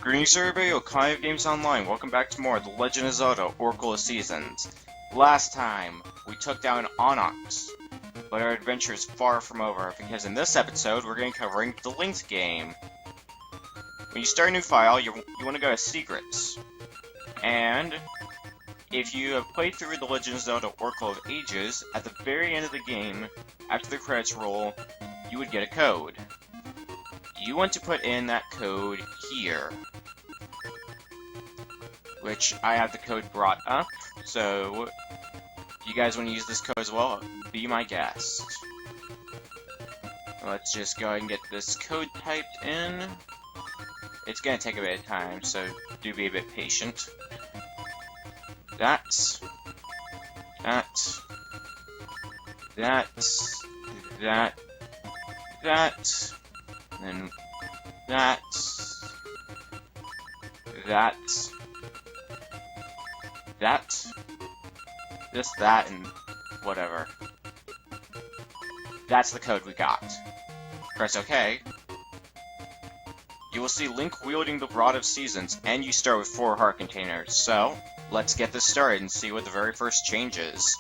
Greetings everybody, Okami of Games Online. Welcome back to more The Legend of Zelda, Oracle of Seasons. Last time, we took down Onyx, but our adventure is far from over, because in this episode, we're going to be covering the Linked game. When you start a new file, you want to go to Secrets. And if you have played through The Legend of Zelda, Oracle of Ages, at the very end of the game, after the credits roll, you would get a code. You want to put in that code here. Which I have the code brought up, so if you guys want to use this code as well, be my guest. Let's just go ahead and get this code typed in. It's going to take a bit of time, so do be a bit patient. That, then that, this, that, and whatever. That's the code we got. Press OK. You will see Link wielding the Rod of Seasons, and you start with 4 heart containers. So, let's get this started and see what the very first change is.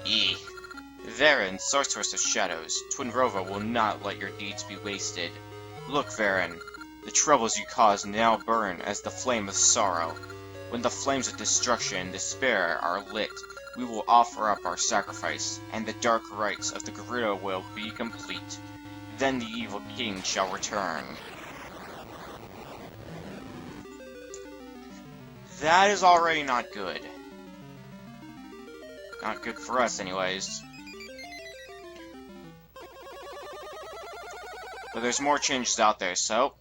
Hee. Varen, Sorceress of Shadows, Twin Rova will not let your deeds be wasted. Look, Varen, the troubles you caused now burn as the flame of sorrow. When the flames of destruction and despair are lit, we will offer up our sacrifice, and the dark rites of the Gerudo will be complete. Then the evil king shall return. That is already not good. Not good for us, anyways. But there's more changes out there, so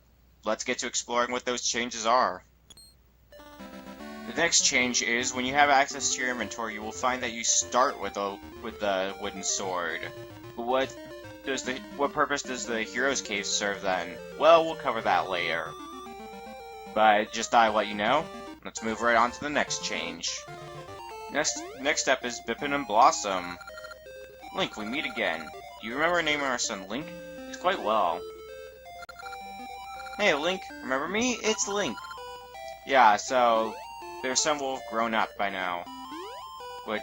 let's get to exploring what those changes are. The next change is when you have access to your inventory, you will find that you start with the wooden sword. What purpose does the Hero's Cave serve then? Well, we'll cover that later. But just thought I'd let you know. Let's move right on to the next change. Next step is Bippin and Blossom. Link, we meet again. Do you remember naming our son Link? It's quite well. Hey Link, remember me? It's Link. Yeah, so their son will have grown up by now. Which,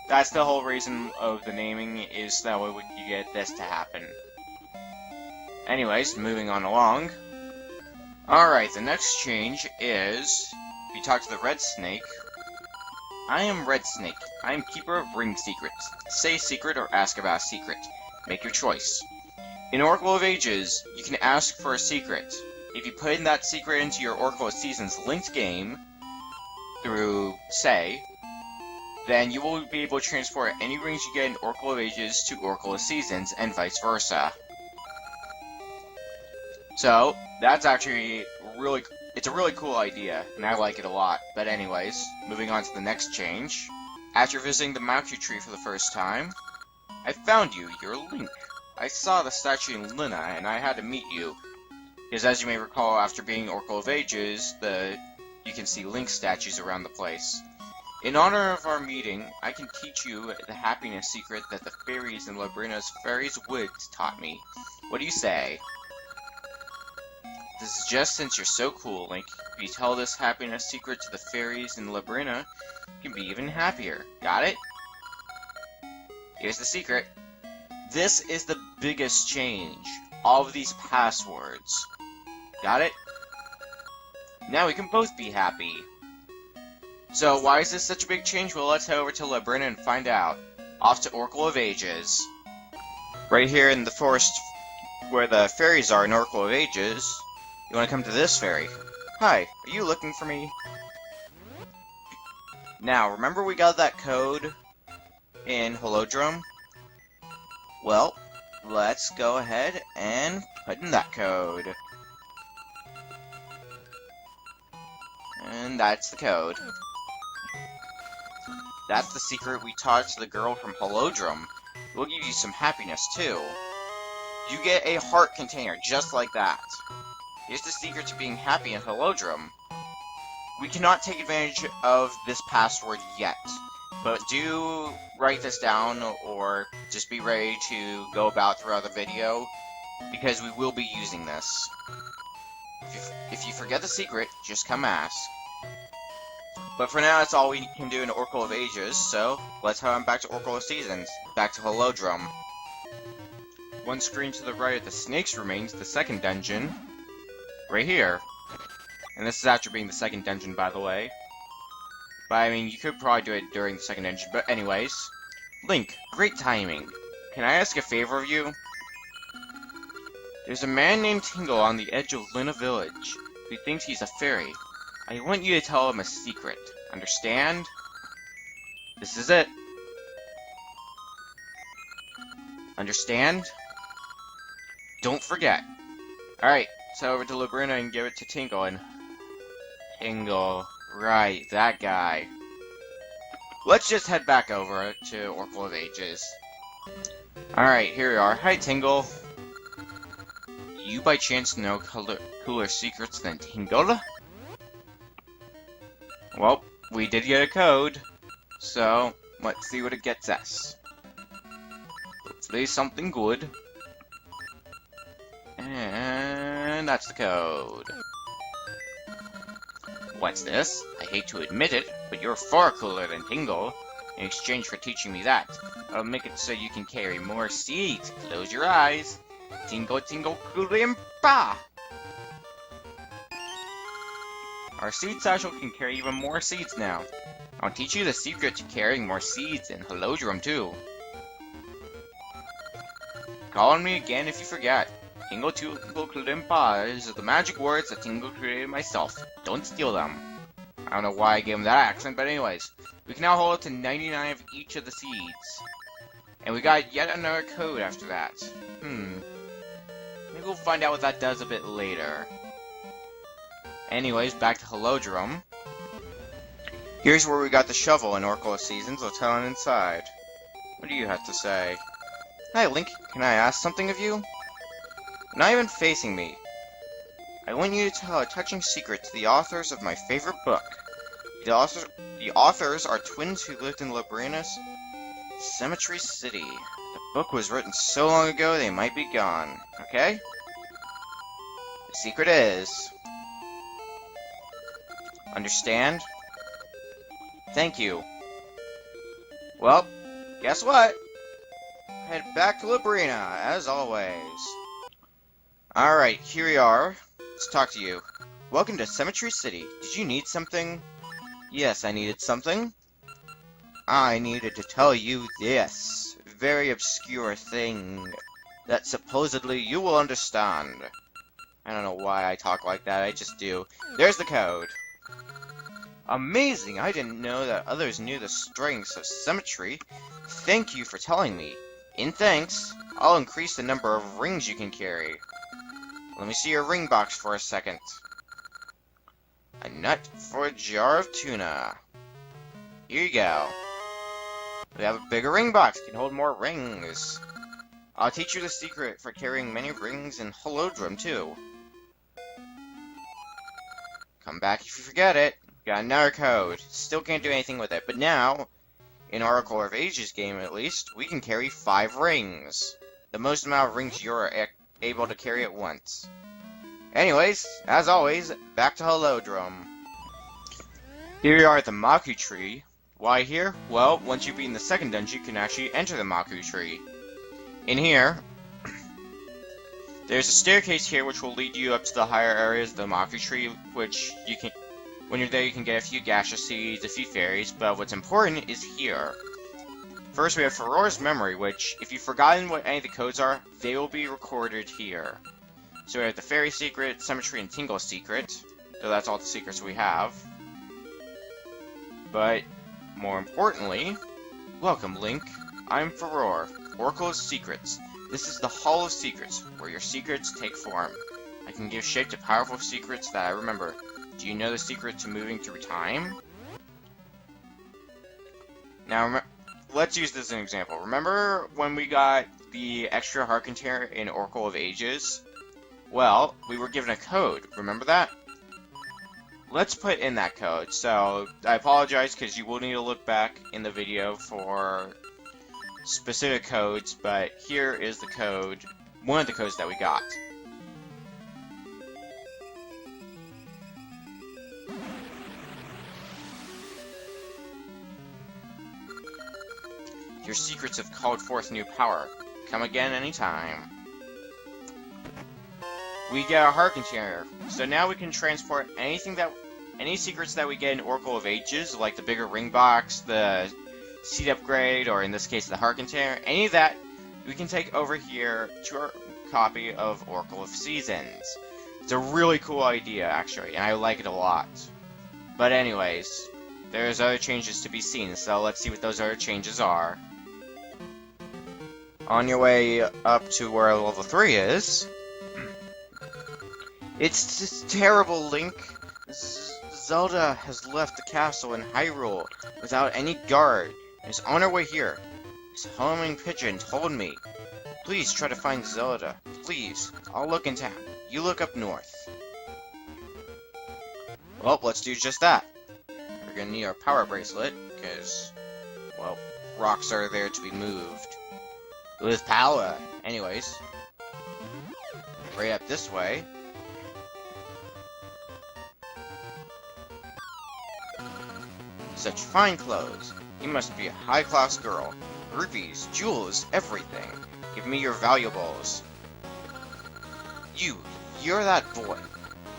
that's the whole reason of the naming, is that way you get this to happen. Anyways, moving on along. Alright, the next change is, if you talk to the Red Snake, I am Red Snake. I am Keeper of Ring Secrets. Say secret or ask about a secret. Make your choice. In Oracle of Ages, you can ask for a secret. If you put in that secret into your Oracle of Seasons linked game, through Say, then you will be able to transport any rings you get in Oracle of Ages to Oracle of Seasons, and vice versa. So, that's actually it's a really cool idea, and I like it a lot. But anyways, moving on to the next change. After visiting the Maku tree for the first time, I found you, you're Link. I saw the statue in Lina, and I had to meet you. Because as you may recall, after being Oracle of Ages, you can see Link statues around the place. In honor of our meeting, I can teach you the happiness secret that the fairies in Labrina's Fairies Woods taught me. What do you say? This is just since you're so cool, Link. If you tell this happiness secret to the fairies in Labrina, you can be even happier. Got it? Here's the secret. This is the biggest change. All of these passwords. Got it? Now we can both be happy. So why is this such a big change? Well, let's head over to Labrina and find out. Off to Oracle of Ages. Right here in the forest where the fairies are in Oracle of Ages, you want to come to this fairy. Hi, are you looking for me? Now, remember we got that code in Holodrum? Well, let's go ahead and put in that code. And that's the code. That's the secret we taught to the girl from Holodrum. It will give you some happiness, too. You get a heart container, just like that. Here's the secret to being happy in Holodrum. We cannot take advantage of this password yet. But do write this down, or just be ready to go about throughout the video, because we will be using this. If you forget the secret, just come ask. But for now, that's all we can do in Oracle of Ages, so let's head on back to Oracle of Seasons, back to Holodrum. One screen to the right of the Snake's remains the second dungeon, right here. And this is after being the second dungeon, by the way. But I mean, you could probably do it during the second dungeon, but anyways. Link, great timing. Can I ask a favor of you? There's a man named Tingle on the edge of Luna Village, who thinks he's a fairy. I want you to tell him a secret. Understand? This is it. Understand? Don't forget. Alright, so over to Labrina and give it to Tingle, and... Tingle. Right, that guy. Let's just head back over to Oracle of Ages. Alright, here we are. Hi, Tingle. Do you by chance know cooler secrets than Tingle? Well, we did get a code, so let's see what it gets us. Hopefully something good. And that's the code. What's this? I hate to admit it, but you're far cooler than Tingle. In exchange for teaching me that, I'll make it so you can carry more seeds. Close your eyes. Tingle, tingle, kulimpa! Our seed satchel can carry even more seeds now. I'll teach you the secret to carrying more seeds in Holodrum too. Call on me again if you forget. Tingle, tingle, kulimpa is the magic words that Tingle created myself. Don't steal them. I don't know why I gave him that accent, but anyways. We can now hold up to 99 of each of the seeds. And we got yet another code after that. Maybe we'll find out what that does a bit later. Anyways, back to Holodrum. Here's where we got the shovel in Oracle of Seasons. Let's head on inside. What do you have to say? Hi, Link. Can I ask something of you? Not even facing me. I want you to tell a touching secret to the authors of my favorite book. The authors are twins who lived in Labrina's Cemetery City. The book was written so long ago they might be gone. Okay? The secret is... Understand? Thank you. Well, guess what? Head back to Labrina, as always. Alright, here we are. Let's talk to you. Welcome to Cemetery City. Did you need something? Yes, I needed something. I needed to tell you this very obscure thing that supposedly you will understand. I don't know why I talk like that, I just do. There's the code. Amazing! I didn't know that others knew the strengths of Cemetery. Thank you for telling me. In thanks, I'll increase the number of rings you can carry. Let me see your ring box for a second. A nut for a jar of tuna. Here you go. We have a bigger ring box. It can hold more rings. I'll teach you the secret for carrying many rings in Holodrum, too. Come back if you forget it. Got another code. Still can't do anything with it, but now, in Oracle of Ages game at least, we can carry 5 rings. The most amount of rings you're able to carry at once. Anyways, as always, back to Holodrum. Here we are at the Maku Tree. Why here? Well, once you've beaten the second dungeon, you can actually enter the Maku Tree. In here, there's a staircase here which will lead you up to the higher areas of the Maku Tree, which you can... When you're there, you can get a few gaseous seeds, a few fairies, but what's important is here. First, we have Farore's Memory, which, if you've forgotten what any of the codes are, they will be recorded here. So we have the Fairy Secret, Cemetery, and Tingle Secret. So that's all the secrets we have. But, more importantly, welcome, Link. I'm Farore, Oracle of Secrets. This is the Hall of Secrets, where your secrets take form. I can give shape to powerful secrets that I remember. Do you know the secret to moving through time? Now, let's use this as an example. Remember when we got the extra heart container in Oracle of Ages? Well, we were given a code. Remember that? let's put in that code. So, I apologize because you will need to look back in the video for specific codes, but here is the code, one of the codes that we got. Your secrets have called forth new power. Come again anytime. We get a heart container, so now we can transport any secrets that we get in Oracle of Ages, like the bigger ring box, the seed upgrade, or in this case the heart container, any of that we can take over here to our copy of Oracle of Seasons. It's a really cool idea, actually, and I like it a lot. But anyways, there's other changes to be seen, so let's see what those other changes are. On your way up to where level 3 is, it's just terrible, Link. Zelda has left the castle in Hyrule without any guard and is on her way here. This homing pigeon told me. Please try to find Zelda. Please. I'll look in town. You look up north. Well, let's do just that. We're gonna need our power bracelet, because, well, rocks are there to be moved. With power. Anyways. Right up this way. Such fine clothes. You must be a high-class girl. Rubies, jewels, everything. Give me your valuables. You're that boy.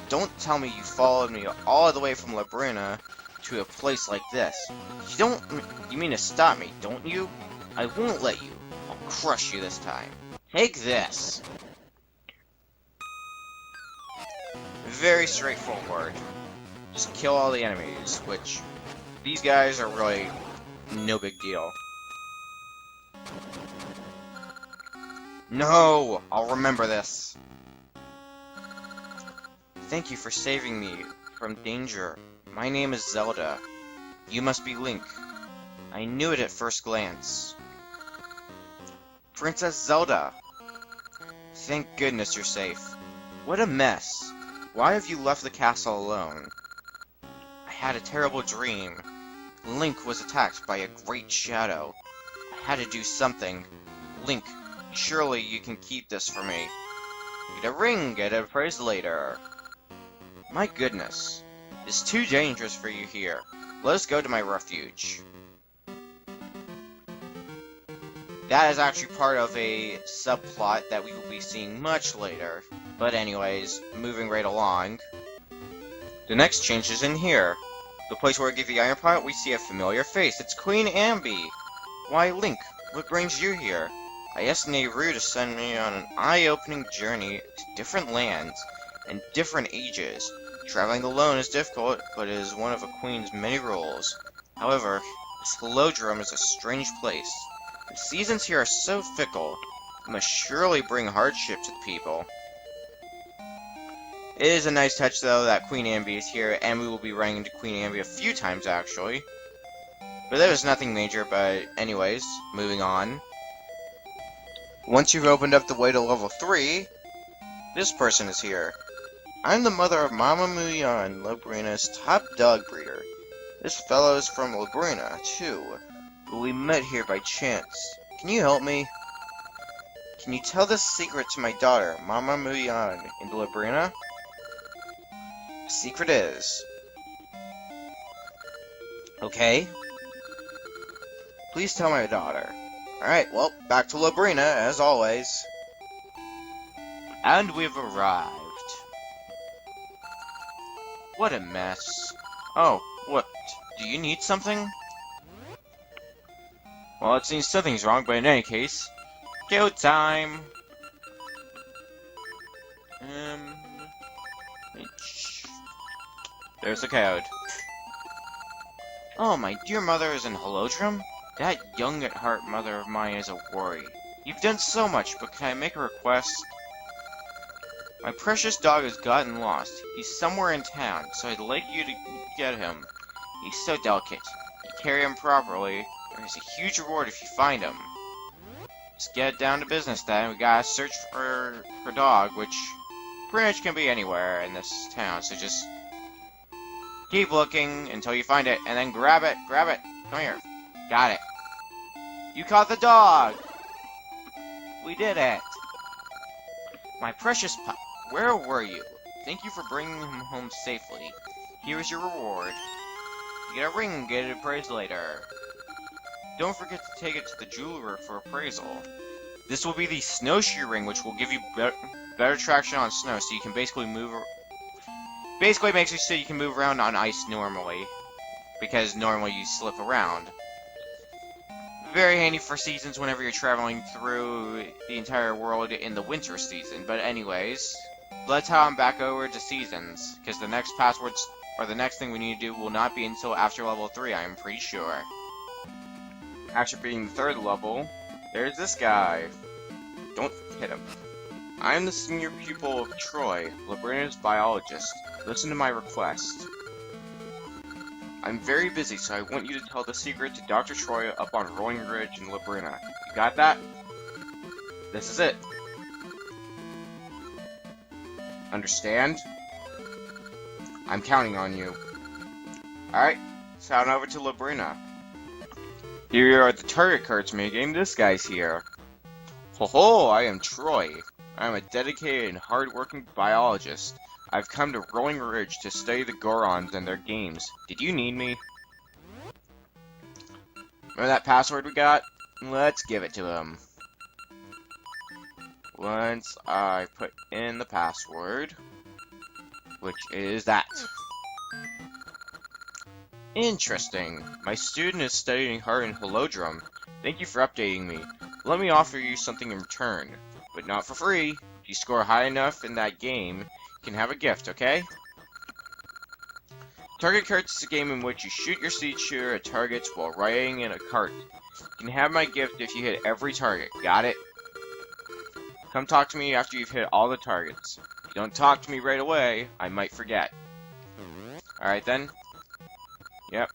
Don't tell me you followed me all the way from Labrina to a place like this. You mean to stop me, don't you? I won't let you. I'll crush you this time. Take this. Very straightforward. Just kill all the enemies, which these guys are really no big deal. No! I'll remember this. Thank you for saving me from danger. My name is Zelda. You must be Link. I knew it at first glance. Princess Zelda! Thank goodness you're safe. What a mess. Why have you left the castle alone? I had a terrible dream. Link was attacked by a great shadow. I had to do something. Link, surely you can keep this for me. Get a ring, get a prize later. My goodness. It's too dangerous for you here. Let us go to my refuge. That is actually part of a subplot that we will be seeing much later. But anyways, moving right along. The next change is in here. The place where I give the iron pot, we see a familiar face. It's Queen Ambi. Why, Link, what brings you here? I asked Nehru to send me on an eye-opening journey to different lands and different ages. Traveling alone is difficult, but it is one of a queen's many rules. However, this Helodrome is a strange place. The seasons here are so fickle. It must surely bring hardship to the people. It is a nice touch, though, that Queen Ambi is here, and we will be running into Queen Ambi a few times, actually. But there was nothing major, but anyways, moving on. Once you've opened up the way to level 3, this person is here. I'm the mother of Mama Muyan, Labrina's top dog breeder. This fellow is from Labrina, too, but we met here by chance. Can you help me? Can you tell this secret to my daughter, Mama Muyan, in Labrina? The secret is... Okay. Please tell my daughter. Alright, well, back to Labrina, as always. And we've arrived. What a mess. Oh, what? Do you need something? Well, it seems something's wrong, but in any case, go time! There's the code. Oh, my dear mother is in Helodrome? That young at heart mother of mine is a worry. You've done so much, but can I make a request? My precious dog has gotten lost. He's somewhere in town, so I'd like you to get him. He's so delicate. You carry him properly. There's a huge reward if you find him. Let's get down to business then. We gotta search for dog, which pretty much can be anywhere in this town, so just Keep looking until you find it, and then grab it. Grab it. Come here. Got it. You caught the dog! We did it! My precious pup, where were you? Thank you for bringing him home safely. Here is your reward. You get a ring and get it appraised later. Don't forget to take it to the jeweler for appraisal. This will be the snowshoe ring, which will give you better traction on snow, so you can basically move... Basically makes it so you can move around on ice normally, because normally you slip around. Very handy for seasons whenever you're traveling through the entire world in the winter season. But anyways, let's head on back over to seasons, because the next passwords, or the next thing we need to do will not be until after level 3, I'm pretty sure. After being the 3rd level, there's this guy. Don't hit him. I am the senior pupil of Troy, Labrina's biologist. Listen to my request. I'm very busy, so I want you to tell the secret to Dr. Troy up on Rolling Ridge in Labrina. You got that? This is it. Understand? I'm counting on you. Alright, let's head on over to Labrina. Here are the target cards mini-game. This guy's here. Ho ho, I am Troy. I am a dedicated and hard-working biologist. I've come to Rolling Ridge to study the Gorons and their games. Did you need me? Remember that password we got? Let's give it to him. Once I put in the password, which is that. Interesting. My student is studying hard in Holodrum. Thank you for updating me. Let me offer you something in return, but not for free. If you score high enough in that game, you can have a gift, okay? Target Carts is a game in which you shoot your seed shooter at targets while riding in a cart. You can have my gift if you hit every target. Got it? Come talk to me after you've hit all the targets. If you don't talk to me right away, I might forget. Alright then. Yep.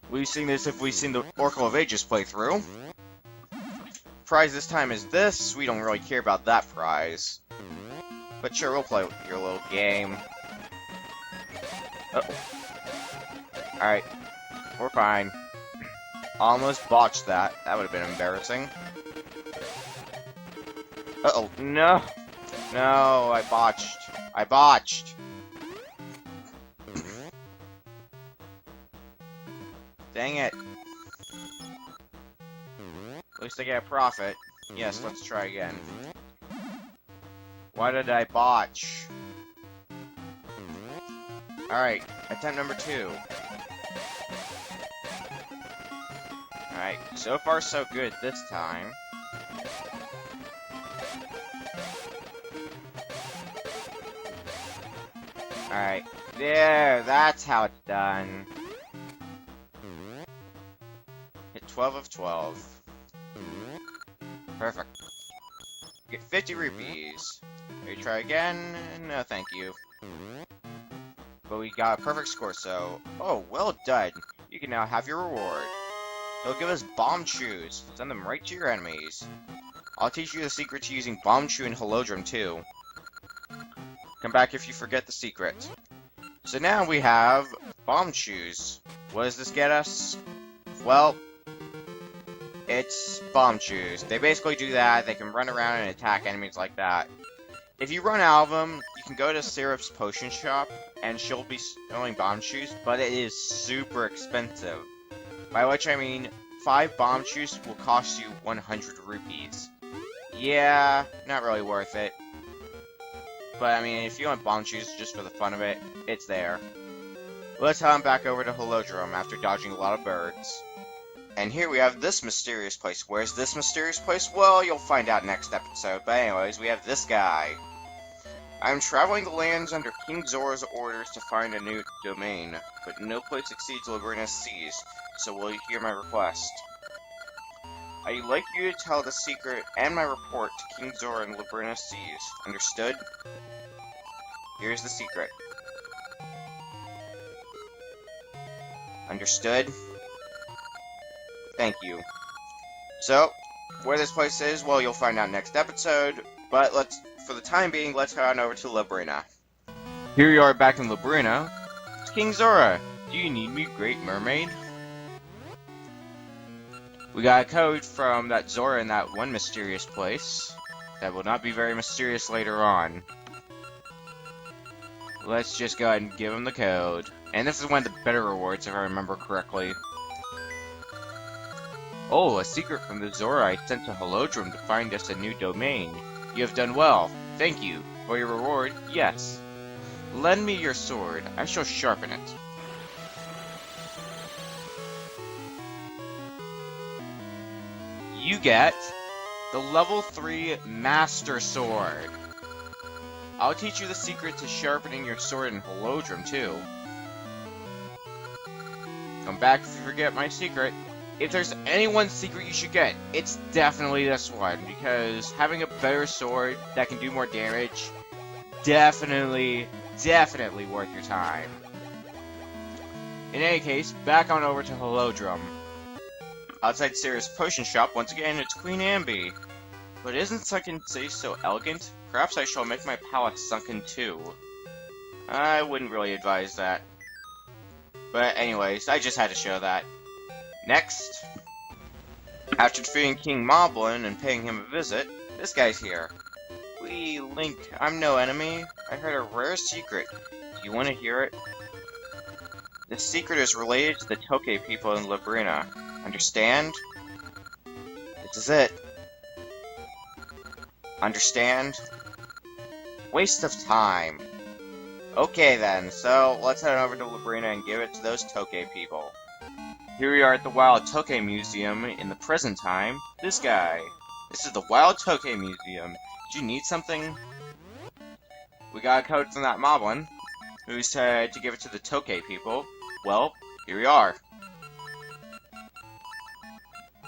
We've seen this if we've seen the Oracle of Ages playthrough. Prize this time is this. We don't really care about that prize. But sure, we'll play your little game. Uh-oh. Alright. We're fine. Almost botched that. That would have been embarrassing. Uh-oh. No! No, I botched. I botched! Dang it. At least I get a profit. Yes, let's try again. Why did I botch? Alright, attempt number 2. Alright, so far so good this time. Alright, there, that's how it's done. Hit 12 of 12. Perfect. Get 50 rupees. Maybe try again? No, thank you. But we got a perfect score, so... Oh, well done. You can now have your reward. They'll give us bomb shoes. Send them right to your enemies. I'll teach you the secret to using bomb shoe in Holodrum, too. Come back if you forget the secret. So now we have bomb shoes. What does this get us? Well, it's bomb shoes. They basically do that. They can run around and attack enemies like that. If you run out of them, you can go to Syrup's potion shop, and she'll be selling bomb shoes, but it is super expensive. By which I mean, 5 bomb shoes will cost you 100 rupees. Yeah, not really worth it. But I mean, if you want bomb shoes just for the fun of it, it's there. Let's head on back over to Holodrum after dodging a lot of birds. And here we have this mysterious place. Where's this mysterious place? Well, you'll find out next episode. But anyways, we have this guy. I'm traveling the lands under King Zora's orders to find a new domain, but no place exceeds Labrina's seas, so will you hear my request? I'd like you to tell the secret and my report to King Zora and Labrina's seas. Understood? Here's the secret. Understood? Thank you. So, where this place is, well, you'll find out next episode, but for the time being, let's head on over to Labrina. Here we are back in Labrina. To King Zora, do you need me, Great Mermaid? We got a code from that Zora in that one mysterious place. That will not be very mysterious later on. Let's just go ahead and give him the code. And this is one of the better rewards, if I remember correctly. Oh, a secret from the Zora I sent to Holodrum to find us a new domain. You have done well. Thank you. For your reward, yes. Lend me your sword. I shall sharpen it. You get the level 3 Master Sword. I'll teach you the secret to sharpening your sword in Holodrum, too. Come back if you forget my secret. If there's any one secret you should get, it's definitely this one, because having a better sword that can do more damage, definitely worth your time. In any case, back on over to Holodrum. Outside Sarah's potion shop, once again, it's Queen Ambi. But isn't Sunken City so elegant? Perhaps I shall make my palace sunken too. I wouldn't really advise that. But anyways, I just had to show that. Next, after defeating King Moblin and paying him a visit, this guy's here. Wee, Link, I'm no enemy. I heard a rare secret. Do you want to hear it? This secret is related to the Tokay people in Labrina. Understand? This is it. Understand? Waste of time. Okay then, so let's head over to Labrina and give it to those Tokay people. Here we are at the Wild Tokay Museum in the present time. This guy. This is the Wild Tokay Museum. Do you need something? We got a code from that Moblin, who said to give it to the Tokay people. Well, here we are.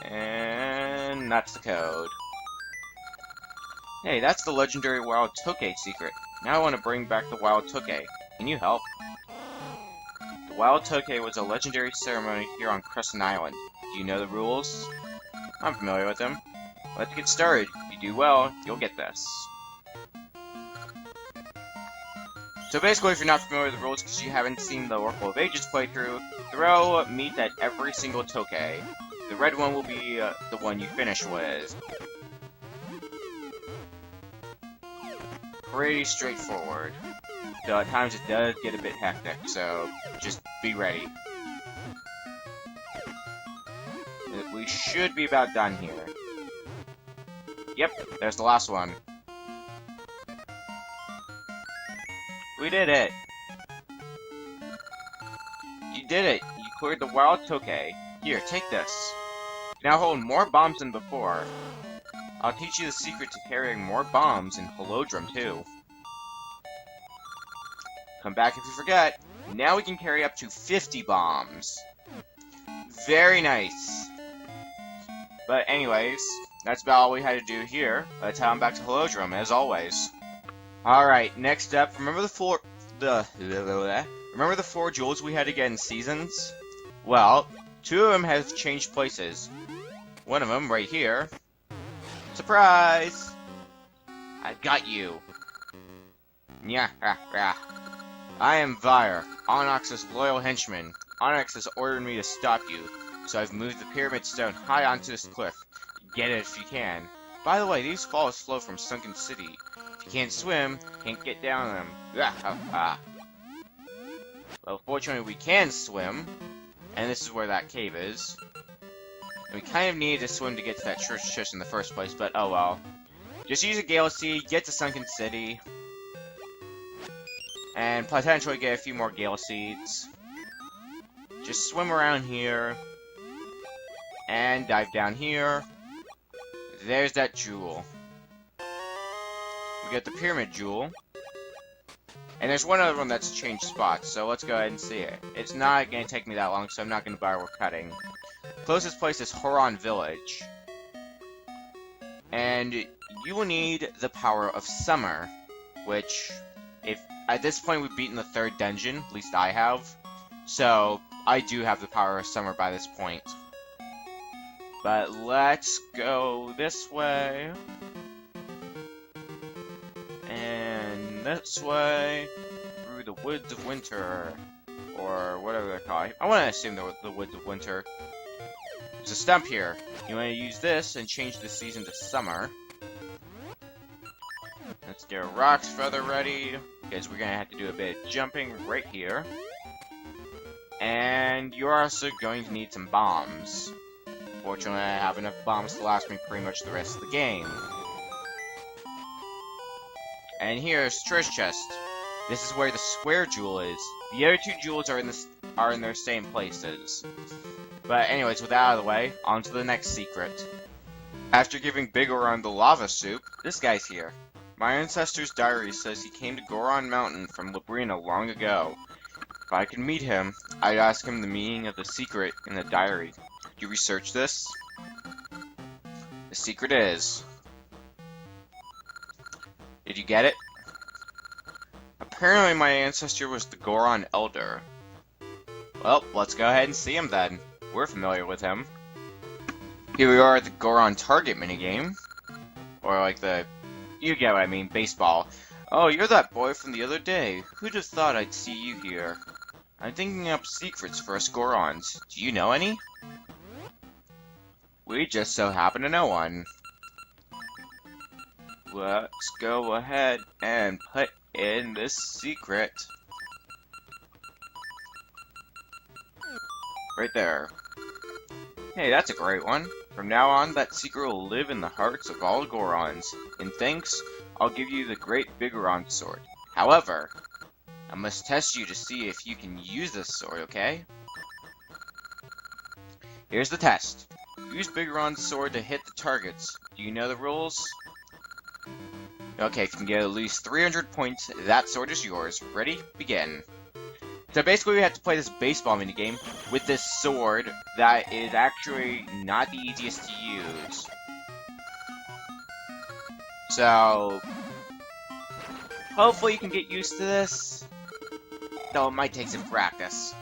And that's the code. Hey, that's the legendary Wild Tokay secret. Now I want to bring back the Wild Tokay. Can you help? The Wild Tokay was a legendary ceremony here on Crescent Island. Do you know the rules? I'm familiar with them. Let's get started. If you do well, you'll get this. So basically, if you're not familiar with the rules because you haven't seen the Oracle of Ages playthrough, throw meat at every single Tokay. The red one will be the one you finish with. Pretty straightforward. Though at times it does get a bit hectic, so just be ready. We should be about done here. Yep, there's the last one. We did it! You did it! You cleared the Wild Tokay. Here, take this. You now hold more bombs than before. I'll teach you the secret to carrying more bombs in Holodrum, too. Come back if you forget. Now we can carry up to 50 bombs. Very nice. But anyways, that's about all we had to do here. Let's head on back to Holodrum, as always. Alright, next up, remember the four jewels we had to get in Seasons? Well, 2 of them have changed places. One of them, right here. Surprise! I got you. Yeah, I am Vyre, Onyx's loyal henchman. Onyx has ordered me to stop you, so I've moved the pyramid stone high onto this cliff. Get it if you can. By the way, these falls flow from Sunken City. If you can't swim, can't get down them. Well, fortunately we can swim, and this is where that cave is. We kind of needed to swim to get to that church in the first place, but oh well. Just use a Gale Seed, get to Sunken City, and potentially get a few more Gale Seeds. Just swim around here, and dive down here. There's that jewel. We got the Pyramid Jewel. And there's one other one that's changed spots, so let's go ahead and see it. It's not going to take me that long, so I'm not going to bother with cutting. Closest place is Horon Village. And you will need the Power of Summer, which, if at this point we've beaten the 3rd dungeon, at least I have, so I do have the Power of Summer by this point. But let's go this way. And this way. Through the Woods of Winter. or whatever they're called. I want to assume the woods of winter. There's a stump here. You want to use this and change the season to summer. Let's get a rocks feather ready, because we're going to have to do a bit of jumping right here. And you're also going to need some bombs. Fortunately, I have enough bombs to last me pretty much the rest of the game. And here's treasure chest. This is where the square jewel is. The other two jewels are in their same places. But anyways, with that out of the way, on to the next secret. After giving Big Oron the lava soup, this guy's here. My ancestor's diary says he came to Goron Mountain from Labrina long ago. If I could meet him, I'd ask him the meaning of the secret in the diary. You research this? The secret is... Did you get it? Apparently my ancestor was the Goron Elder. Well, let's go ahead and see him then. We're familiar with him. Here we are at the Goron Target minigame. Or like the... You get what I mean, baseball. Oh, you're that boy from the other day. Who'd have thought I'd see you here? I'm thinking up secrets for us Gorons. Do you know any? We just so happen to know one. Let's go ahead and put in this secret. Right there. Hey, that's a great one. From now on, that secret will live in the hearts of all Gorons. In thanks, I'll give you the great Bigoron sword. However, I must test you to see if you can use this sword, okay? Here's the test. Use Bigoron's sword to hit the targets. Do you know the rules? Okay, if you can get at least 300 points, that sword is yours. Ready? Begin. So basically we have to play this baseball minigame with this sword that is actually not the easiest to use. So, hopefully you can get used to this, though it might take some practice.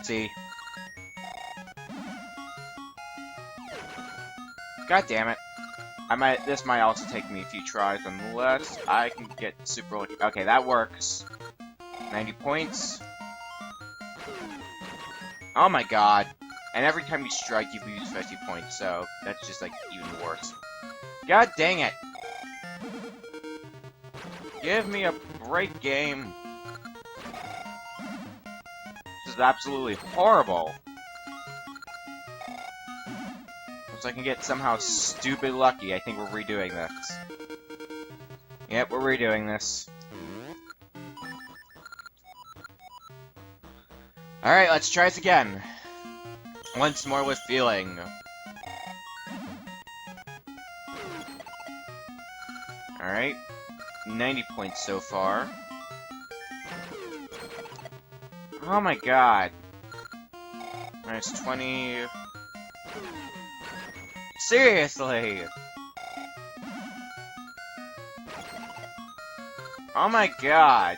See? God damn it. This might also take me a few tries unless I can get super lucky. Okay, that works. 90 points. Oh my god. And every time you strike, you lose 50 points, so that's just, like, even worse. God dang it! Give me a break, game. This is absolutely horrible. So I can get somehow stupid lucky. I think we're redoing this. Yep, we're redoing this. Alright, let's try this again. Once more with feeling. Alright. 90 points so far. Oh my god. Minus 20. Seriously! Oh my god.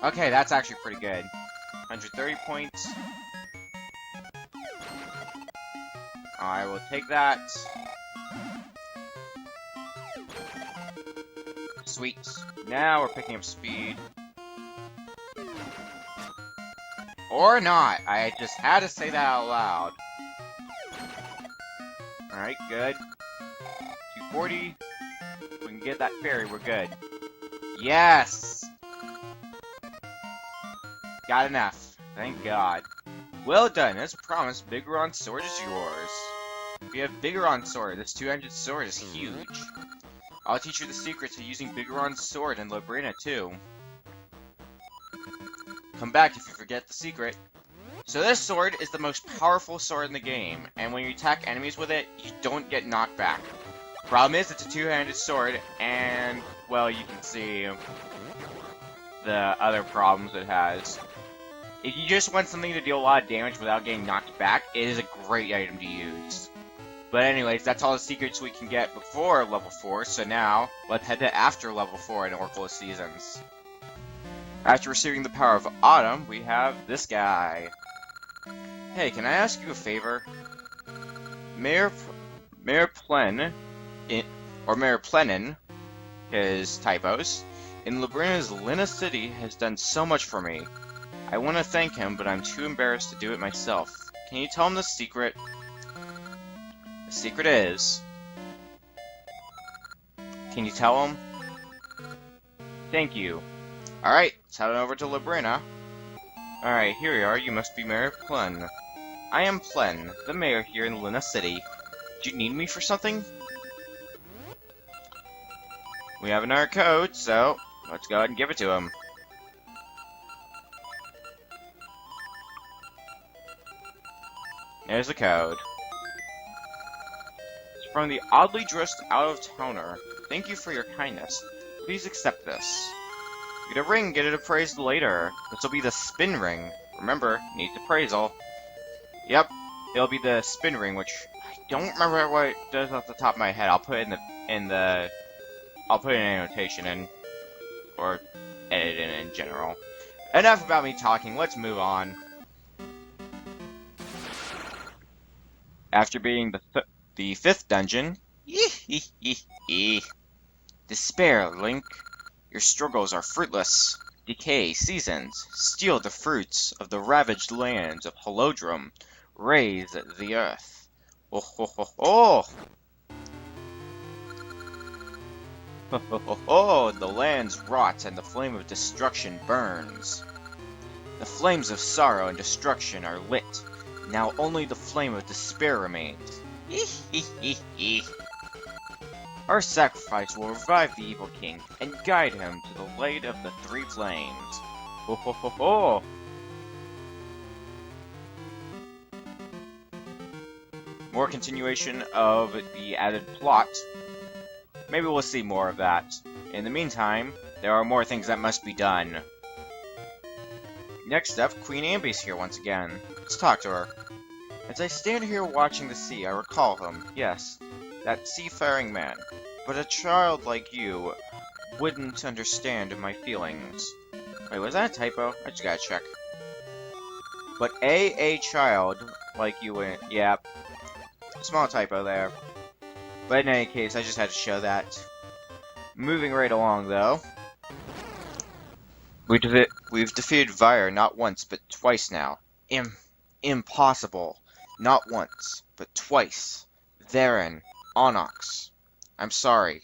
Okay, that's actually pretty good. 130 points. I will take that. Sweet. Now we're picking up speed. Or not. I just had to say that out loud. Alright, good. 240. If we can get that fairy, we're good. Yes! Got enough. Thank God. Well done. As promised, Bigoron's sword is yours. If you have Bigoron's sword, this two-handed sword is huge. I'll teach you the secret to using Bigoron's sword in Labrina, too. Come back if you forget the secret. So this sword is the most powerful sword in the game, and when you attack enemies with it, you don't get knocked back. Problem is, it's a two-handed sword, and, well, you can see the other problems it has. If you just want something to deal a lot of damage without getting knocked back, it is a great item to use. But anyways, that's all the secrets we can get before level 4, so now, let's head to after level 4 in Oracle of Seasons. After receiving the power of Autumn, we have this guy. Hey, can I ask you a favor? Mayor Plenin, his typos, in Labrina's Lina City has done so much for me. I want to thank him, but I'm too embarrassed to do it myself. Can you tell him the secret? The secret is... Can you tell him? Thank you. Alright, let's head on over to Labrina. Alright, here you are. You must be Mayor Plen. I am Plen, the mayor here in Lina City. Do you need me for something? We have another code, so let's go ahead and give it to him. There's the code. It's from the oddly dressed out-of-towner. Thank you for your kindness. Please accept this. Get a ring, get it appraised later. This will be the spin ring. Remember, needs appraisal. Yep, it'll be the spin ring, which I don't remember what it does off the top of my head. I'll put it I'll put it in an annotation in, or edit it in general. Enough about me talking, let's move on. After beating the fifth dungeon, despair, Link. Your struggles are fruitless. Decay seasons, steal the fruits of the ravaged lands of Holodrum, raise the earth. Oh ho ho ho! Ho ho ho ho! The lands rot and the flame of destruction burns. The flames of sorrow and destruction are lit. Now only the flame of despair remains. Our sacrifice will revive the evil king and guide him to the light of the three flames. Ho ho ho ho! More continuation of the added plot. Maybe we'll see more of that. In the meantime, there are more things that must be done. Next up, Queen Amby's here once again. Let's talk to her. As I stand here watching the sea, I recall him. Yes, that seafaring man. But a child like you wouldn't understand my feelings. Wait, was that a typo? I just gotta check. But a child like you would... Yeah, small typo there. But in any case, I just had to show that. Moving right along, though. We've defeated Vyre not once, but twice now. Impossible. Not once, but twice. Therein, Onyx. I'm sorry.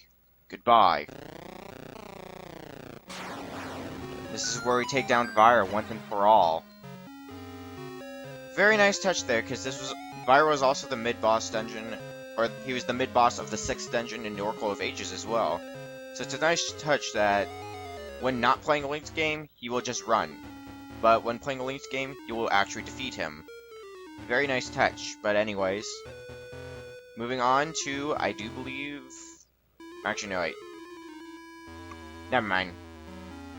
Goodbye. This is where we take down Vyre once and for all. Very nice touch there, because Vyre was also the mid-boss dungeon, or he was the mid-boss of the 6th dungeon in Oracle of Ages as well. So it's a nice touch that when not playing a Link's game, he will just run. But when playing a Link's game, you will actually defeat him. Very nice touch, but anyways. Moving on to, I do believe... Actually, no, wait. Never mind.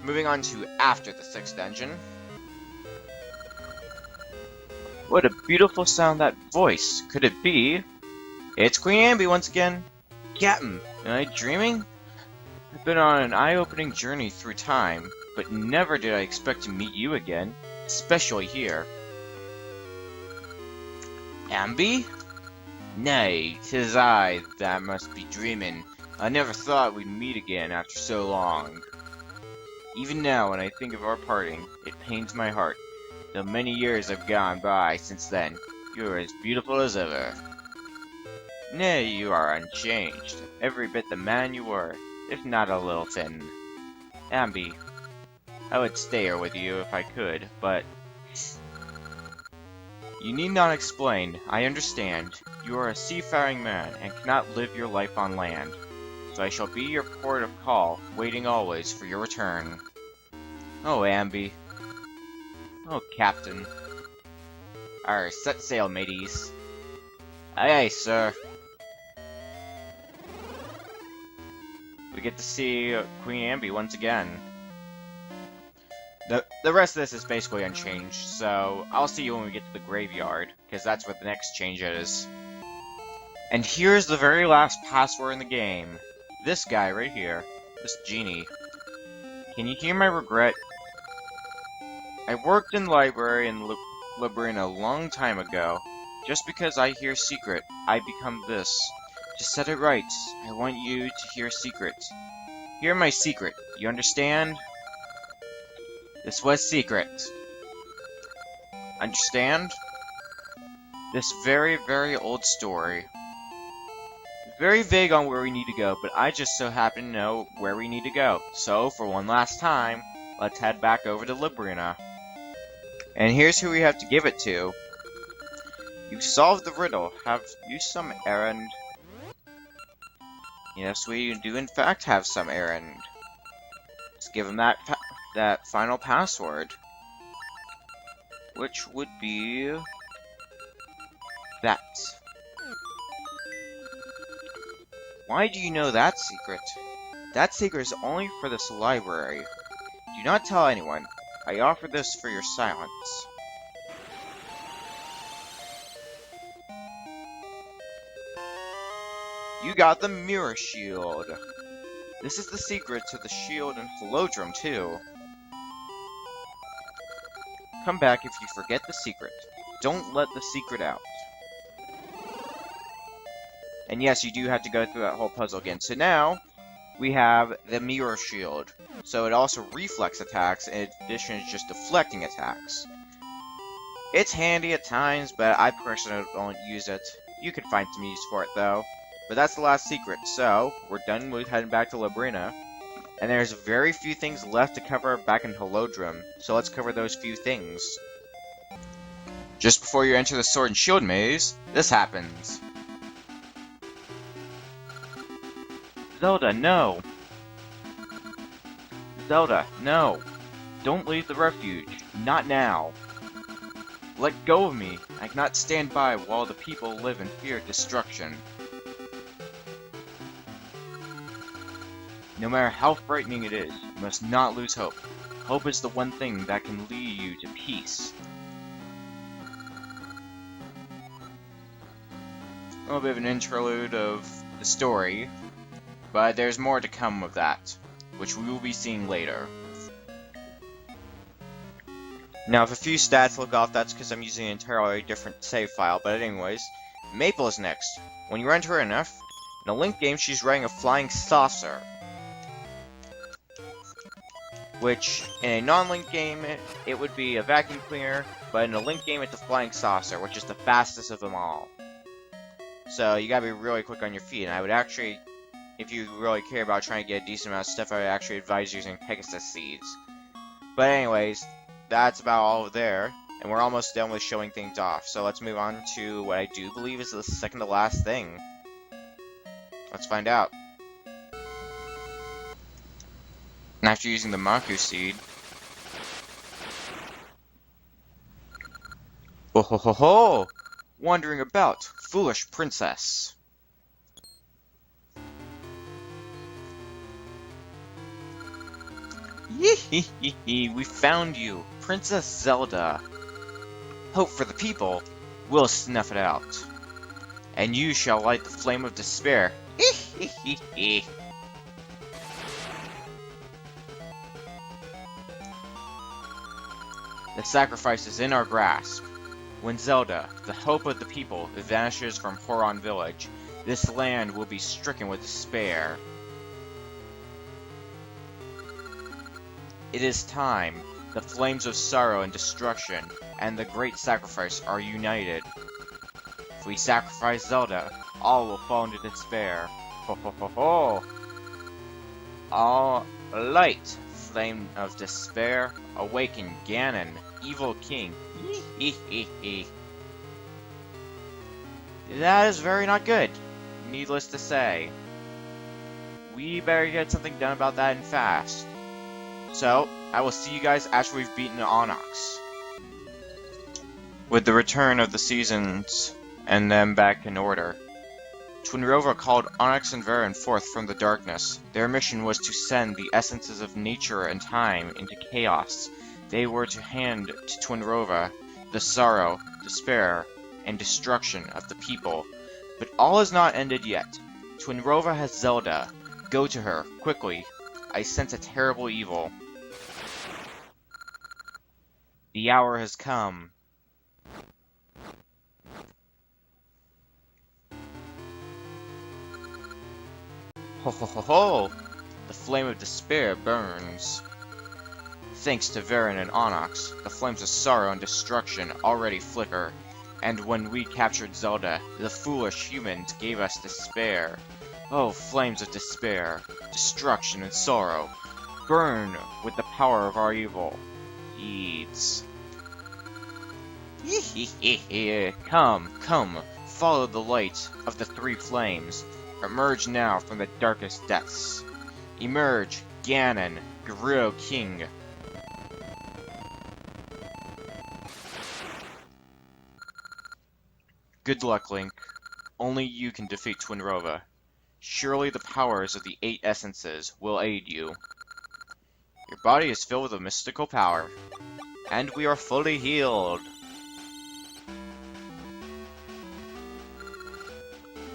Moving on to after the 6th dungeon. What a beautiful sound that voice. Could it be? It's Queen Amby once again. Captain, am I dreaming? I've been on an eye-opening journey through time, but never did I expect to meet you again, especially here. Amby? Nay, 'tis I that must be dreaming. I never thought we'd meet again after so long. Even now, when I think of our parting, it pains my heart. Though many years have gone by since then, you are as beautiful as ever. Nay, you are unchanged, every bit the man you were, if not a little thin. Amby, I would stay here with you if I could, but... You need not explain, I understand. You are a seafaring man, and cannot live your life on land. So I shall be your port of call, waiting always for your return. Oh, Amby. Oh, Captain. Arr, set sail, mateys. Aye, aye, sir. We get to see Queen Amby once again. The rest of this is basically unchanged, so I'll see you when we get to the graveyard, because that's where the next change is. And here's the very last password in the game. This guy right here. This genie. Can you hear my regret? I worked in the library in Labrina a long time ago. Just because I hear secret, I become this. To set it right, I want you to hear secret. Hear my secret. You understand? This was secret. Understand? This very, very old story. Very vague on where we need to go, but I just so happen to know where we need to go. So, for one last time, let's head back over to Librina. And here's who we have to give it to. You solved the riddle. Have you some errand? Yes, we do in fact have some errand. Let's give him that final password. Which would be... that. Why do you know that secret? That secret is only for this library. Do not tell anyone. I offer this for your silence. You got the mirror shield. This is the secret to the shield and Holodrum, too. Come back if you forget the secret. Don't let the secret out. And yes, you do have to go through that whole puzzle again. So now, we have the mirror shield. So it also reflects attacks, in addition to just deflecting attacks. It's handy at times, but I personally don't use it. You could find some use for it, though. But that's the last secret, so we're done with heading back to Librina. And there's very few things left to cover back in Holodrum, so let's cover those few things. Just before you enter the Sword and Shield maze, this happens. Zelda, no! Zelda, no! Don't leave the refuge. Not now. Let go of me. I cannot stand by while the people live in fear of destruction. No matter how frightening it is, you must not lose hope. Hope is the one thing that can lead you to peace. A little bit of an interlude of the story, but there's more to come of that, which we will be seeing later. Now, if a few stats look off, that's because I'm using an entirely different save file, but anyways, Maple is next. When you enter her enough, in a Link game, she's riding a flying saucer. Which, in a non-Link game, it would be a vacuum cleaner, but in a Link game, it's a flying saucer, which is the fastest of them all. So, you gotta be really quick on your feet, and I would actually, if you really care about trying to get a decent amount of stuff, I would actually advise using Pegasus Seeds. But anyways, that's about all there, and we're almost done with showing things off, so let's move on to what I do believe is the second to last thing. Let's find out. After using the Maku Seed... Oh ho ho ho! Wandering about, foolish princess! Yee-hee-hee-hee, we found you, Princess Zelda. Hope for the people, we'll snuff it out. And you shall light the flame of despair. Hee-hee-hee-hee. The sacrifice is in our grasp. When Zelda, the hope of the people, vanishes from Horon Village, this land will be stricken with despair. It is time. The flames of sorrow and destruction, and the great sacrifice are united. If we sacrifice Zelda, all will fall into despair. Ho ho ho ho! All light, flame of despair, awaken Ganon, evil king. That is very not good, needless to say. We better get something done about that and fast. So, I will see you guys after we've beaten Onyx. With the return of the seasons, and them back in order, Twinrova called Onyx and Veron forth from the darkness. Their mission was to send the essences of nature and time into chaos. They were to hand to Twinrova the sorrow, despair, and destruction of the people. But all is not ended yet. Twinrova has Zelda. Go to her, quickly. I sense a terrible evil. The hour has come. Ho ho ho ho! The flame of despair burns. Thanks to Varen and Onyx, the flames of sorrow and destruction already flicker, and when we captured Zelda, the foolish humans gave us despair. Oh, flames of despair, destruction and sorrow, burn with the power of our evil deeds. Come, come, follow the light of the three flames. Emerge now from the darkest depths. Emerge, Ganon, Gerudo King. Good luck, Link. Only you can defeat Twinrova. Surely the powers of the 8 essences will aid you. Your body is filled with a mystical power, and we are fully healed.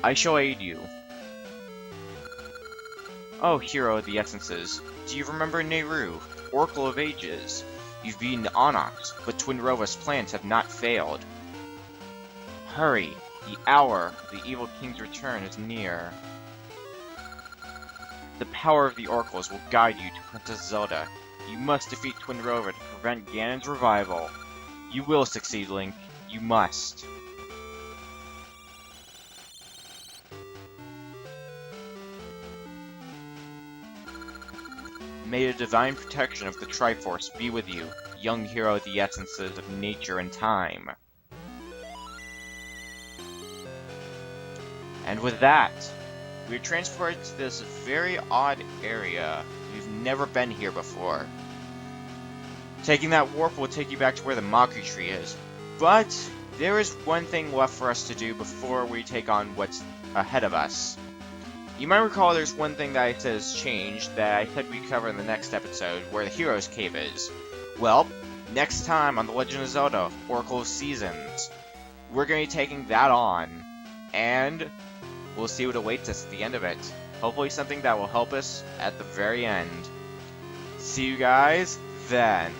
I shall aid you. Oh, hero of the essences, do you remember Nehru, Oracle of Ages? You've beaten Onyx, but Twinrova's plans have not failed. Hurry, the hour of the evil king's return is near. The power of the oracles will guide you to Princess Zelda. You must defeat Twinrova to prevent Ganon's revival. You will succeed, Link. You must. May the divine protection of the Triforce be with you, young hero of the essences of nature and time. And with that, we're transported to this very odd area. We've never been here before. Taking that warp will take you back to where the Mockery Tree is. But there is one thing left for us to do before we take on what's ahead of us. You might recall there's one thing that I said has changed that I said we'd cover in the next episode, where the Hero's Cave is. Well, next time on The Legend of Zelda, Oracle of Seasons, we're going to be taking that on. And we'll see what awaits us at the end of it. Hopefully something that will help us at the very end. See you guys then.